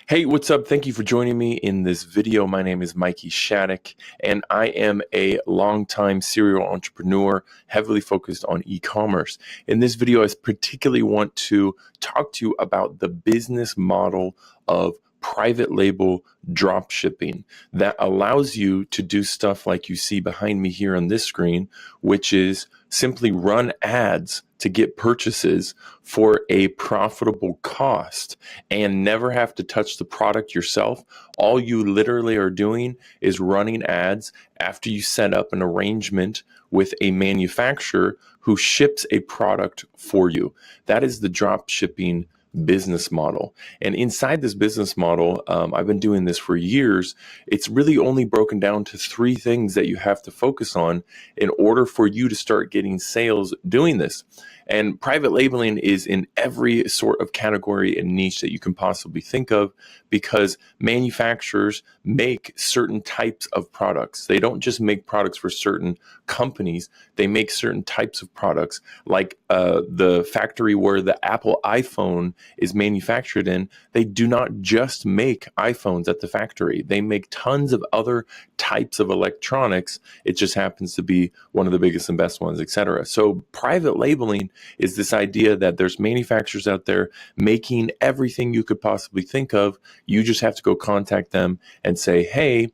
Hey, what's up? Thank you for joining me in this video. My name is Mikey Shattuck, and I am a longtime serial entrepreneur, heavily focused on e-commerce. In this video, I particularly want to talk to you about the business model of private label drop shipping that allows you to do stuff like you see behind me here on this screen, which is simply run ads to get purchases for a profitable cost and never have to touch the product yourself. All you literally are doing is running ads after you set up an arrangement with a manufacturer who ships a product for you. That is the drop shipping business model. And inside this business model, I've been doing this for years. It's really only broken down to three things that you have to focus on in order for you to start getting sales doing this. And private labeling is in every sort of category and niche that you can possibly think of, because manufacturers make certain types of products. They don't just make products for certain companies. They make certain types of products, like the factory where the Apple iPhone is manufactured in. They do not just make iPhones at the factory. They make tons of other types of electronics. It just happens to be one of the biggest and best ones, etc. So private labeling is this idea that there's manufacturers out there making everything you could possibly think of. You just have to go contact them and say, hey,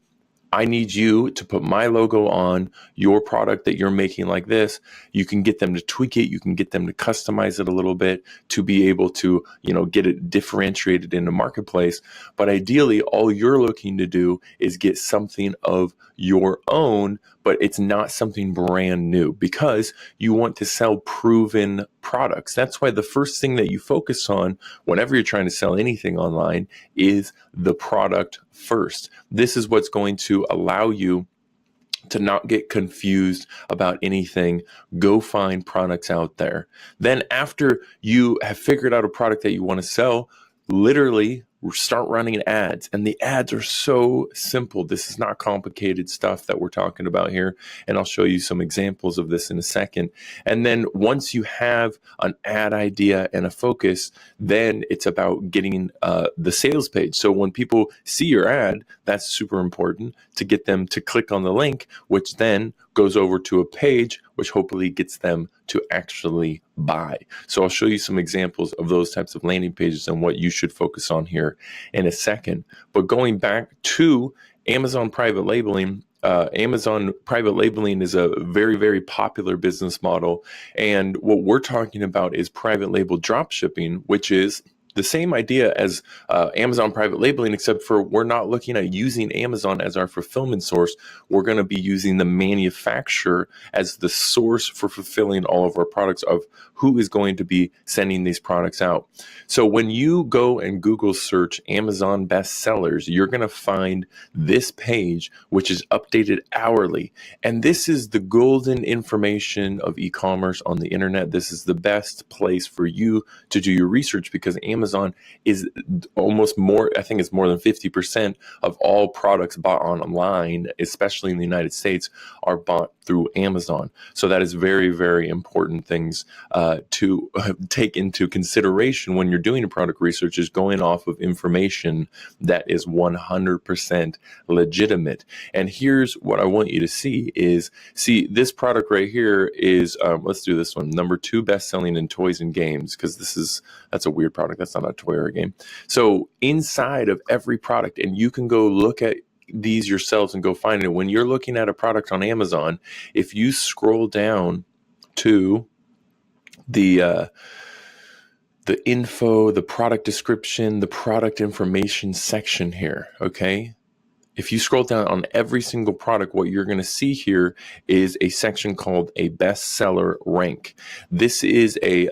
I need you to put my logo on your product that you're making like this. You can get them to tweak it. You can get them to customize it a little bit to be able to, get it differentiated in the marketplace. But ideally, all you're looking to do is get something of your own, but it's not something brand new, because you want to sell proven products. That's why the first thing that you focus on whenever you're trying to sell anything online is the product first. This is what's going to allow you to not get confused about anything. Go find products out there. Then after you have figured out a product that you want to sell, literally start running ads. And the ads are so simple. This is not complicated stuff that we're talking about here. And I'll show you some examples of this in a second. And then once you have an ad idea and a focus, then it's about getting the sales page. So when people see your ad, that's super important to get them to click on the link, which then goes over to a page, which hopefully gets them to actually buy. So I'll show you some examples of those types of landing pages and what you should focus on here in a second. But going back to Amazon private labeling, Amazon private labeling is a very, very popular business model. And what we're talking about is private label drop shipping, which is the same idea as Amazon private labeling, except for we're not looking at using Amazon as our fulfillment source. We're going to be using the manufacturer as the source for fulfilling all of our products, of who is going to be sending these products out. So when you go and Google search Amazon bestsellers, you're going to find this page, which is updated hourly. And this is the golden information of e-commerce on the internet. This is the best place for you to do your research, because Amazon is almost more, I think it's more than 50% of all products bought online, especially in the United States, are bought through Amazon. So that is very, very important things to take into consideration when you're doing a product research, is going off of information that is 100% legitimate. And here's what I want you to see is, this product right here is, let's do this one, number 2 best-selling in toys and games, because that's a weird product. That's not a toy or a game. So inside of every product, and you can go look at these yourselves and go find it. When you're looking at a product on Amazon, if you scroll down to the info, the product description, the product information section here, okay? If you scroll down on every single product, what you're going to see here is a section called a bestseller rank. This is a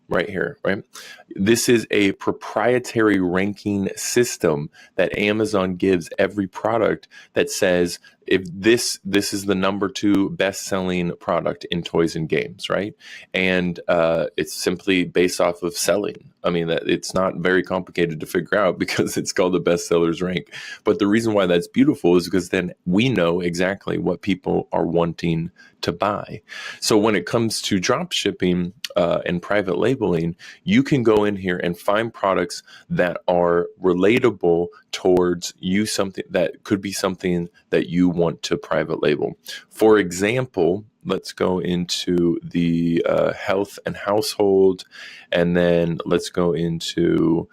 right here, right? This is a proprietary ranking system that Amazon gives every product that says if this is the #2 best-selling product in toys and games, right? And it's simply based off of selling. I mean, that it's not very complicated to figure out because it's called the bestsellers rank. But the reason why that's beautiful is because then we know exactly what people are wanting to buy. So when it comes to drop shipping and private labeling, you can go in here and find products that are relatable towards you, something that could be something that you want to private label. For example, let's go into the health and household, and then let's go into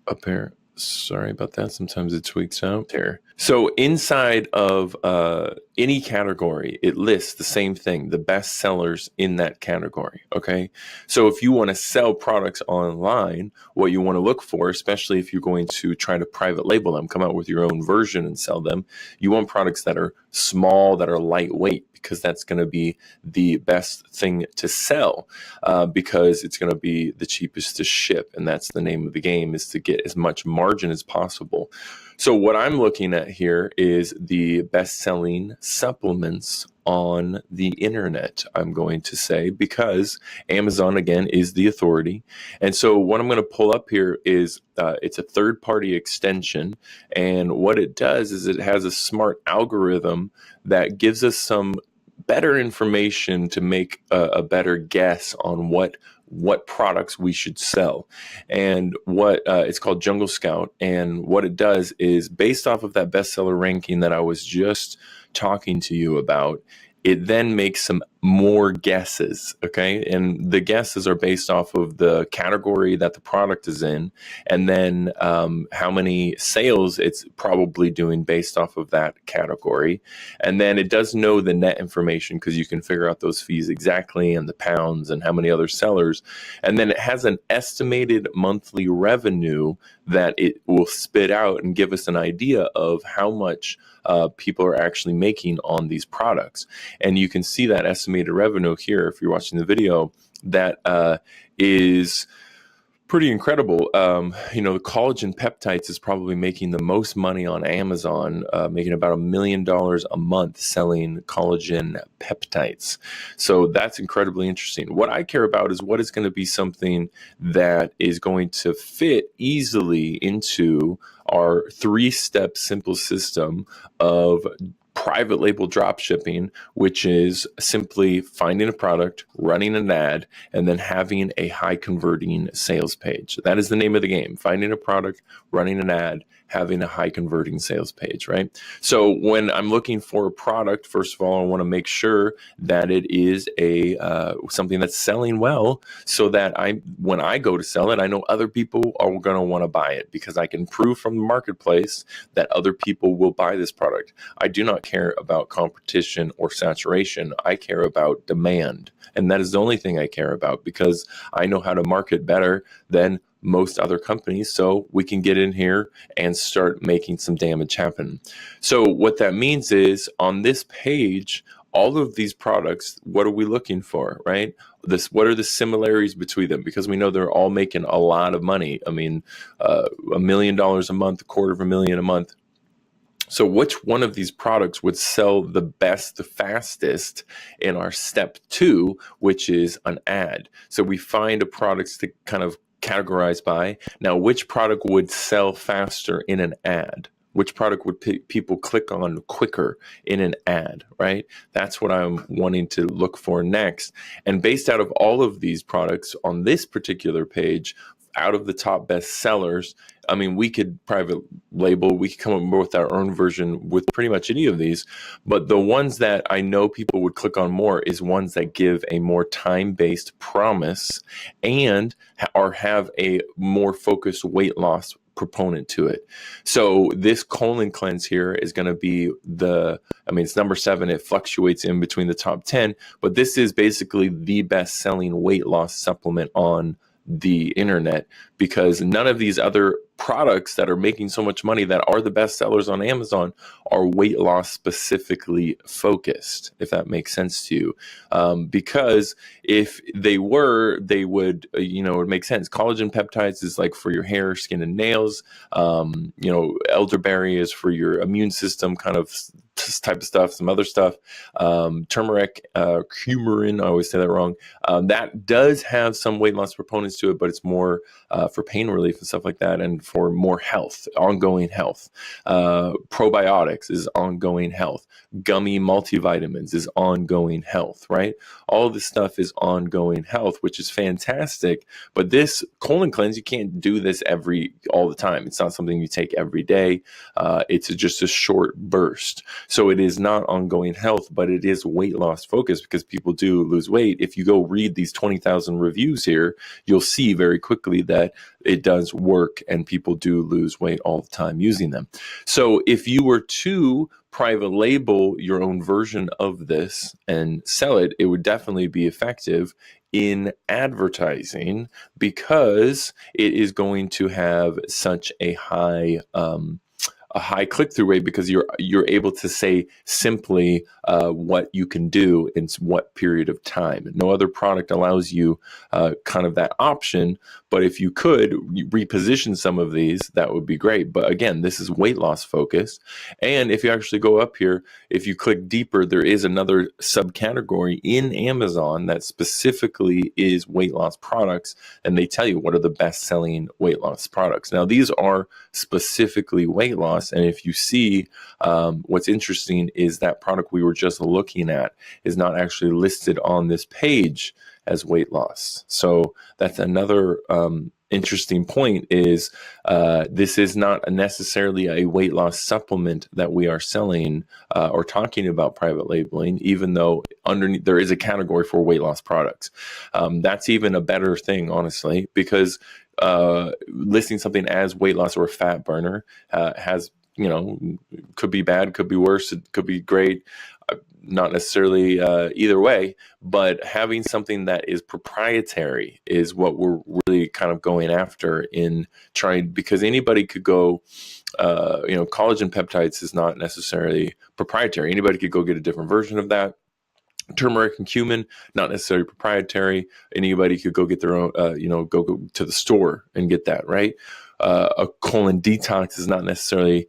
up here. Sorry about that. Sometimes it tweaks out here. So inside of any category, it lists the same thing, the best sellers in that category. Okay. So if you want to sell products online, what you want to look for, especially if you're going to try to private label them, come out with your own version and sell them, you want products that are small, that are lightweight, because that's going to be the best thing to sell, because it's going to be the cheapest to ship. And that's the name of the game, is to get as much margin as possible. So what I'm looking at here is the best-selling supplements on the internet, I'm going to say, because Amazon, again, is the authority. And so what I'm going to pull up here is it's a third-party extension. And what it does is it has a smart algorithm that gives us some better information to make a better guess on what products we should sell. And what it's called Jungle Scout. And what it does is, based off of that bestseller ranking that I was just talking to you about, it then makes some more guesses, okay? And the guesses are based off of the category that the product is in, and then how many sales it's probably doing based off of that category. And then it does know the net information, because you can figure out those fees exactly, and the pounds, and how many other sellers. And then it has an estimated monthly revenue that it will spit out and give us an idea of how much people are actually making on these products. And you can see that estimated revenue here, if you're watching the video, that is pretty incredible. The collagen peptides is probably making the most money on Amazon, making about $1 million a month selling collagen peptides. So that's incredibly interesting. What I care about is what is going to be something that is going to fit easily into our 3-step simple system of private label drop shipping, which is simply finding a product, running an ad, and then having a high converting sales page. That is the name of the game: finding a product, running an ad, having a high converting sales page, right? So when I'm looking for a product, first of all, I want to make sure that it is a something that's selling well, so that when I go to sell it, I know other people are going to want to buy it, because I can prove from the marketplace that other people will buy this product. I do not care about competition or saturation. I care about demand. And that is the only thing I care about, because I know how to market better than most other companies, so we can get in here and start making some damage happen. So what that means is, on this page, all of these products, what are we looking for, right? What are the similarities between them? Because we know they're all making a lot of money. I mean, $1 million a month, $250,000 a month. So which one of these products would sell the best, the fastest in our step 2, which is an ad? So we find a product to kind of categorize by. Now, which product would sell faster in an ad? Which product would people click on quicker in an ad, right? That's what I'm wanting to look for next. And based out of all of these products on this particular page, out of the top best sellers, I mean, we could private label, we could come up with our own version with pretty much any of these, but the ones that I know people would click on more is ones that give a more time-based promise and or have a more focused weight loss proponent to it. So this colon cleanse here is going to be it's number 7. It fluctuates in between the top 10, but this is basically the best selling weight loss supplement on the internet, because none of these other products that are making so much money that are the best sellers on Amazon are weight loss specifically focused, if that makes sense to you. Because if they were, they would, it would make sense. Collagen peptides is like for your hair, skin, and nails. Elderberry is for your immune system, kind of type of stuff, some other stuff. Turmeric, coumarin, I always say that wrong. That does have some weight loss proponents to it, but it's more for pain relief and stuff like that, and for more health, ongoing health. Probiotics is ongoing health. Gummy multivitamins is ongoing health, right? All this stuff is ongoing health, which is fantastic. But this colon cleanse, you can't do this all the time. It's not something you take every day. It's just a short burst. So it is not ongoing health, but it is weight loss focused because people do lose weight. If you go read these 20,000 reviews here, you'll see very quickly that it does work and people do lose weight all the time using them. So if you were to private label your own version of this and sell it, it would definitely be effective in advertising because it is going to have such a high click-through rate because you're able to say simply what you can do in what period of time. No other product allows you kind of that option, but if you could reposition some of these, that would be great. But again, this is weight loss focused. And if you actually go up here, if you click deeper, there is another subcategory in Amazon that specifically is weight loss products, and they tell you what are the best-selling weight loss products. Now, these are specifically weight loss. And if you see, what's interesting is that product we were just looking at is not actually listed on this page as weight loss. So that's another interesting point is this is not necessarily a weight loss supplement that we are selling or talking about private labeling, even though underneath there is a category for weight loss products. That's even a better thing, honestly, because listing something as weight loss or a fat burner has, could be bad, could be worse, it could be great. Not necessarily either way, but having something that is proprietary is what we're really kind of going after in trying, because anybody could go, collagen peptides is not necessarily proprietary. Anybody could go get a different version of that. Turmeric and cumin, not necessarily proprietary. Anybody could go get their own, go to the store and get that, right? A colon detox is not necessarily,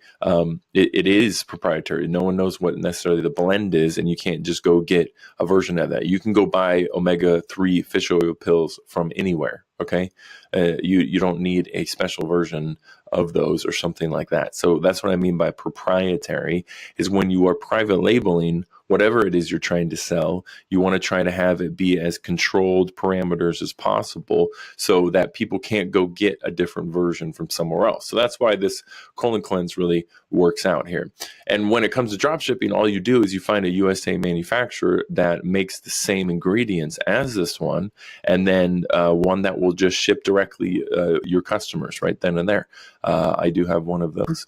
it is proprietary. No one knows what necessarily the blend is, and you can't just go get a version of that. You can go buy omega-3 fish oil pills from anywhere, okay? You don't need a special version of those or something like that. So that's what I mean by proprietary, is when you are private labeling whatever it is you're trying to sell, you want to try to have it be as controlled parameters as possible so that people can't go get a different version from somewhere else. So that's why this colon cleanse really works out here. And when it comes to drop shipping, all you do is you find a USA manufacturer that makes the same ingredients as this one, and then one that will just ship directly your customers right then and there. I do have one of those.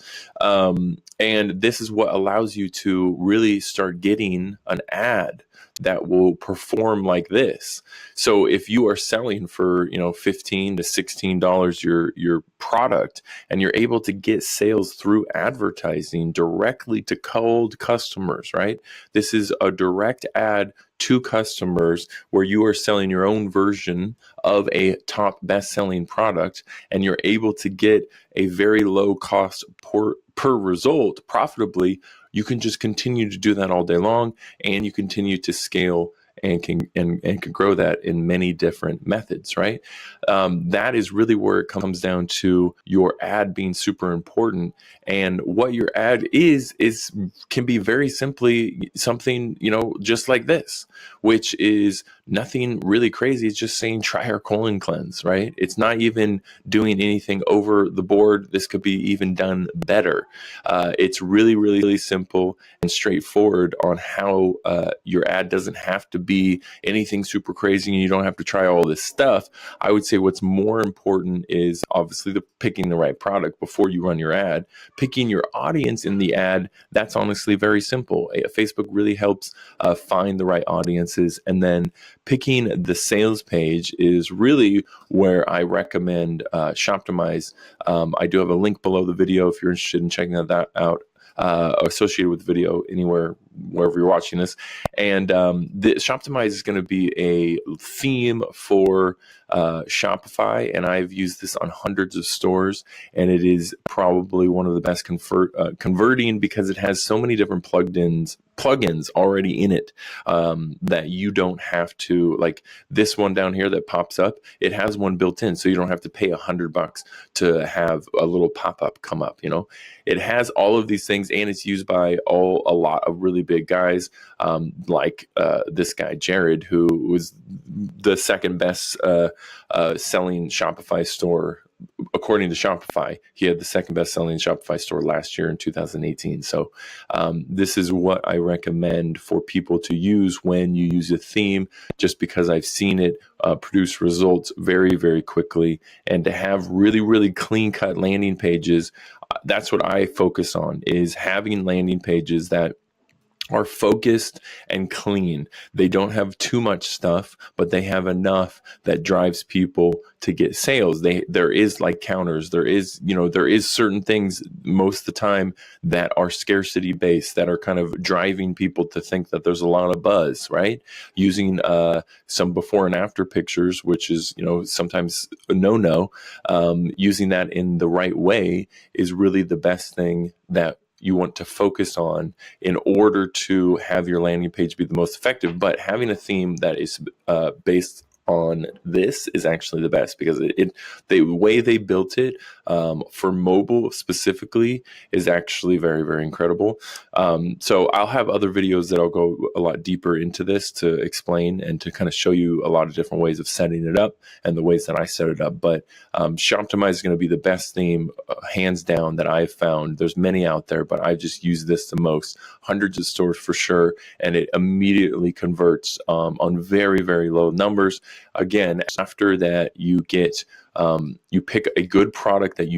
And this is what allows you to really start getting an ad that will perform like this. So if you are selling for, $15 to $16 your product, and you're able to get sales through advertising directly to cold customers, right? This is a direct ad to customers where you are selling your own version of a top best-selling product, and you're able to get a very low cost per result profitably. You can just continue to do that all day long, and you continue to scale and can grow that in many different methods, right? That is really where it comes down to your ad being super important. And what your ad is can be very simply something, just like this, which is nothing really crazy. It's just saying, try our colon cleanse, right? It's not even doing anything over the board. This could be even done better. It's really, really, really simple and straightforward on how your ad doesn't have to be anything super crazy and you don't have to try all this stuff. I would say what's more important is obviously picking the right product before you run your ad. Picking your audience in the ad, that's honestly very simple. Facebook really helps find the right audiences. And then picking the sales page is really where I recommend Shoptimize. I do have a link below the video if you're interested in checking that out. Associated with the video anywhere, wherever you're watching this. And the Shoptimize is going to be a theme for Shopify, and I've used this on hundreds of stores, and it is probably one of the best converting because it has so many different plugins already in it that you don't have to, like this one down here that pops up, it has one built in, so you don't have to pay $100 to have a little pop-up come up. It has all of these things, and it's used by a lot of really big guys, like this guy Jared, who was the second best selling Shopify store. According to Shopify, he had the second best selling Shopify store last year in 2018. So this is what I recommend for people to use when you use a theme, just because I've seen it produce results very, very quickly. And to have really, really clean cut landing pages, that's what I focus on, is having landing pages that are focused and clean. They don't have too much stuff, but they have enough that drives people to get sales. There is like counters. There is certain things most of the time that are scarcity based, that are kind of driving people to think that there's a lot of buzz, right? Using some before and after pictures, which is, sometimes a no-no. Using that in the right way is really the best thing that you want to focus on in order to have your landing page be the most effective. But having a theme that is based on this is actually the best, because the way they built it for mobile specifically is actually very, very incredible. So I'll have other videos that I'll go a lot deeper into this to explain and to kind of show you a lot of different ways of setting it up and the ways that I set it up. But Shoptimize is going to be the best theme, hands down, that I've found. There's many out there, but I've just used this the most. Hundreds of stores for sure, and it immediately converts on very, very low numbers. Again, after that, you get you pick a good product that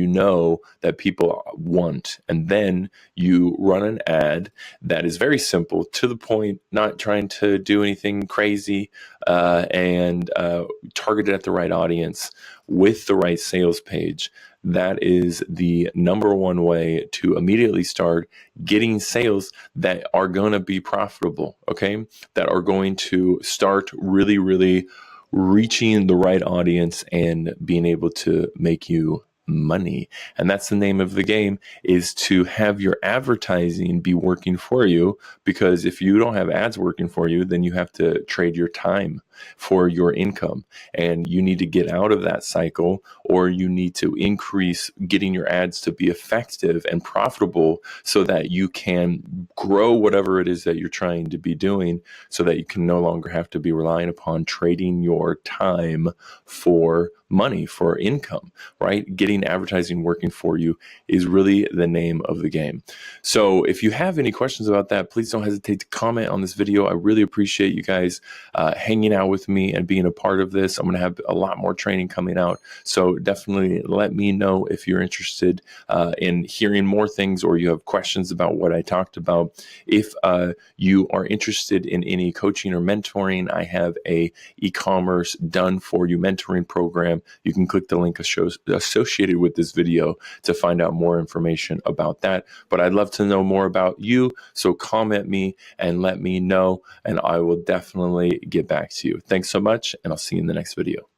that people want, and then you run an ad that is very simple, to the point, not trying to do anything crazy, and targeted at the right audience with the right sales page. That is the number one way to immediately start getting sales that are going to be profitable, okay? That are going to start really, really reaching the right audience and being able to make you money. And that's the name of the game, is to have your advertising be working for you. Because if you don't have ads working for you, then you have to trade your time for your income, and you need to get out of that cycle, or you need to increase getting your ads to be effective and profitable so that you can grow whatever it is that you're trying to be doing, so that you can no longer have to be relying upon trading your time for money, for income, right? Getting advertising working for you is really the name of the game. So if you have any questions about that, please don't hesitate to comment on this video. I really appreciate you guys hanging out with me and being a part of this. I'm going to have a lot more training coming out, so definitely let me know if you're interested in hearing more things, or you have questions about what I talked about. If you are interested in any coaching or mentoring, I have a e-commerce done for you mentoring program. You can click the link associated with this video to find out more information about that. But I'd love to know more about you, so comment me and let me know, and I will definitely get back to you. Thanks so much, and I'll see you in the next video.